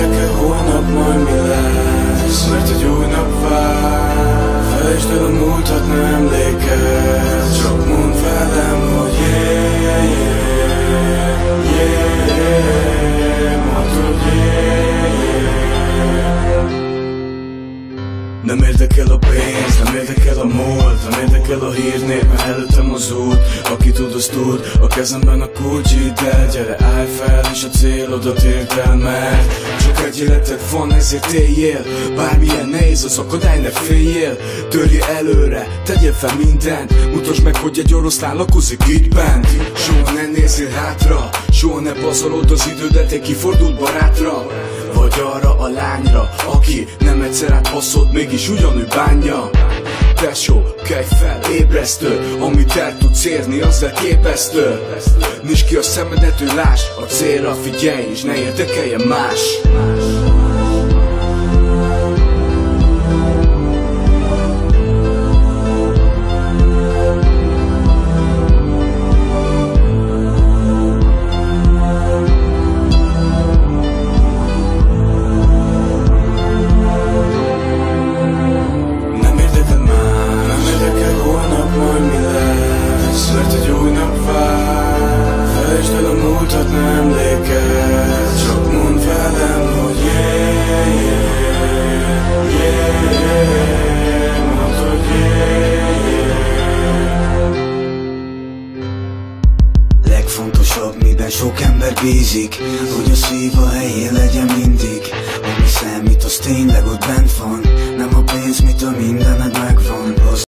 érdekel holnap majd mi lesz, mert egy új nap vár. Felejtsd el a múltat, ne emlékezz, csak mondd velem, hogy yeah, yeah, yeah, mondod yeah, yeah. Nem érdekel a pénz, nem érdekel a múlt, nem érdekel a hírnép, mert előttem az út. Aki tud, az tud, a kezemben a kulcs, de gyere, állj fel, és a célodat érd el, mert csak egy életed van, ezért éljél. Bármilyen nehéz az akadály, ne féljél. Törjél előre, tegyél fel mindent, mutasd meg, hogy egy oroszlán lakozik itt bent. Soha ne nézzél hátra, soha ne pazarold az idődet egy kifordult barátra, vagy arra a lányra, aki nem egyszer átbaszod, mégis ugyanúgy bánja. Tesó, kelj fel, ébresztő, amit el tudsz érni, az elképesztő. Nyisd ki a szemedet, hogy láss a célra, figyelj, és ne érdekeljen más. Mert egy új nap vár. Felejtsd el a múltat, ne emlékezz, csak mondd velem, hogy yeah, yeah, yeah, mondd, hogy yeah, yeah. Legfontosabb, miben sok ember bízik, hogy a szív a helyén legyen mindig. Ami számít, az tényleg ott bent van, nem a pénz, mit a mindened megvan.